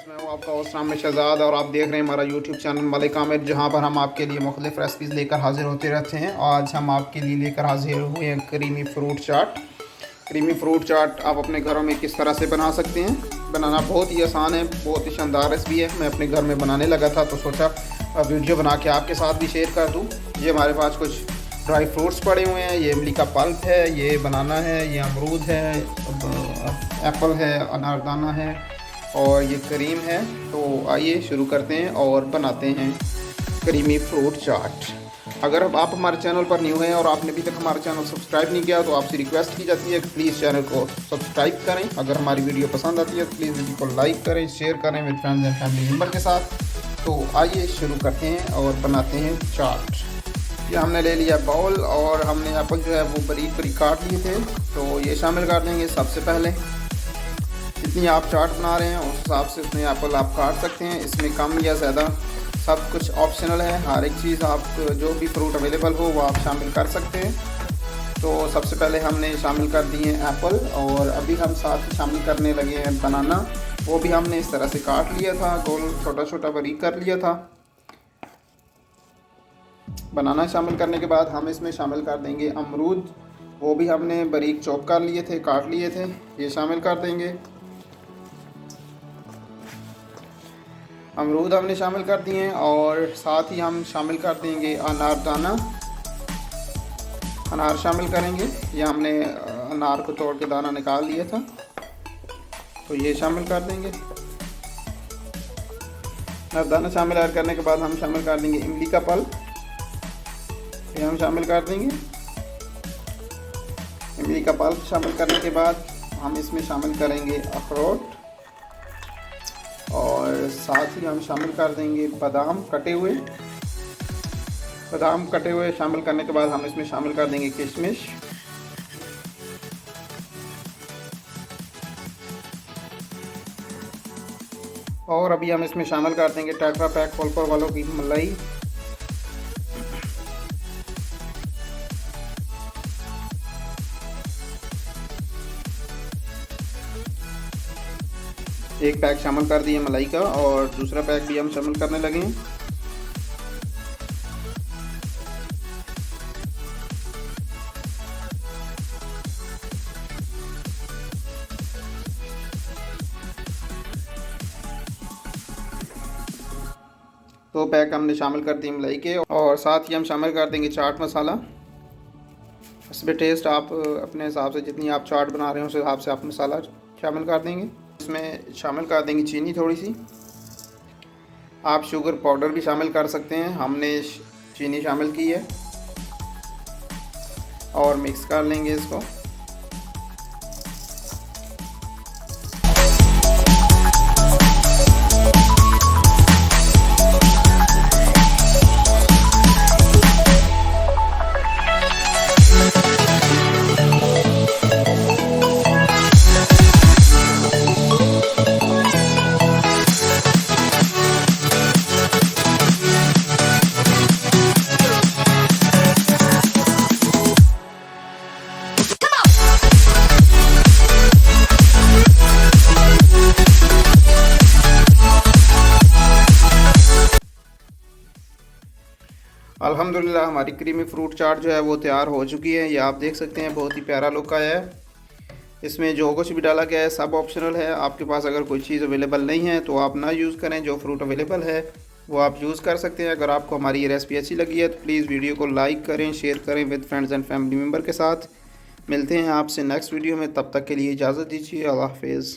मैं हूँ आपका होस्ट नाम शहजाद और आप देख रहे हैं हमारा यूट्यूब चैनल मलिक आमिर, जहाँ पर हम आपके लिए मुख्तलिफ़ रेसिपीज़ लेकर हाजिर होते रहते हैं। आज हम आपके लिए लेकर हाजिर हुए हैं क्रीमी फ्रूट चाट। क्रीमी फ्रूट चाट आप अपने घरों में किस तरह से बना सकते हैं। बनाना बहुत ही आसान है, बहुत ही शानदार रेसिपी है। मैं अपने घर में बनाने लगा था तो सोचा वीडियो बना के आपके साथ भी शेयर कर दूँ। ये हमारे पास कुछ ड्राई फ्रूट्स पड़े हुए हैं। ये इमली का पल्प है, ये बनाना है, ये अमरूद है, एप्पल है, अनारदाना है और ये क्रीम है। तो आइए शुरू करते हैं और बनाते हैं क्रीमी फ्रूट चाट। अगर आप हमारे चैनल पर न्यू हैं और आपने अभी तक हमारा चैनल सब्सक्राइब नहीं किया तो आपसे रिक्वेस्ट की जाती है कि प्लीज़ चैनल को सब्सक्राइब करें। अगर हमारी वीडियो पसंद आती है तो प्लीज़ वीडियो को लाइक करें, शेयर करें with friends and family member के साथ। तो आइए शुरू करते हैं और बनाते हैं चाट। ये हमने ले लिया बाउल और हमने एप्पल जो है वो बारीक बारीक काट लिए थे, तो ये शामिल कर देंगे। सबसे पहले जितनी आप चाट बना रहे हैं उस हिसाब से उतने एप्पल आप काट सकते हैं। इसमें कम या ज़्यादा सब कुछ ऑप्शनल है। हर एक चीज़ आप जो भी फ्रूट अवेलेबल हो वो आप शामिल कर सकते हैं। तो सबसे पहले हमने शामिल कर दिए एप्पल और अभी हम साथ ही शामिल करने लगे हैं बनाना। वो भी हमने इस तरह से काट लिया था, गोल छोटा छोटा बारीक कर लिया था। बनाना शामिल करने के बाद हम इसमें शामिल कर देंगे अमरूद। वो भी हमने बारीक चॉप कर लिए थे, काट लिए थे, ये शामिल कर देंगे। अमरूद हमने शामिल कर दिए हैं और साथ ही हम शामिल कर देंगे अनारदाना। अनार शामिल करेंगे। ये हमने अनार को तोड़ के दाना निकाल दिया था, तो ये शामिल कर देंगे। अनारदाना शामिल करने के बाद हम शामिल कर देंगे इमली का पल्प। ये हम शामिल कर देंगे। इमली का पल्प शामिल करने के बाद हम इसमें शामिल करेंगे अखरोट और साथ ही हम शामिल कर देंगे बादाम कटे हुए। बादाम कटे हुए शामिल करने के बाद हम इसमें शामिल कर देंगे किशमिश। और अभी हम इसमें शामिल कर देंगे टेट्रा पैक पल्पर वालों की मलाई। एक पैक शामिल कर दिए मलाई का और दूसरा पैक भी हम शामिल करने लगे हैं। दो पैक हमने शामिल कर दिए मलाई के और साथ ही हम शामिल कर देंगे चाट मसाला। इसमें टेस्ट आप अपने हिसाब से, जितनी आप चाट बना रहे हैं उस हिसाब से आप मसाला शामिल कर देंगे। इसमें शामिल कर देंगे चीनी थोड़ी सी। आप शुगर पाउडर भी शामिल कर सकते हैं, हमने चीनी शामिल की है और मिक्स कर लेंगे इसको। अल्हम्दुलिल्लाह हमारी क्रीमी फ्रूट चाट जो है वो तैयार हो चुकी है। ये आप देख सकते हैं, बहुत ही प्यारा लुक आया है। इसमें जो कुछ भी डाला गया है सब ऑप्शनल है। आपके पास अगर कोई चीज़ अवेलेबल नहीं है तो आप ना यूज़ करें, जो फ्रूट अवेलेबल है वो आप यूज़ कर सकते हैं। अगर आपको हमारी ये रेसिपी अच्छी लगी है तो प्लीज़ वीडियो को लाइक करें, शेयर करें with friends and family member के साथ। मिलते हैं आपसे नेक्स्ट वीडियो में, तब तक के लिए इजाज़त दीजिए। अल्लाह हाफिज़।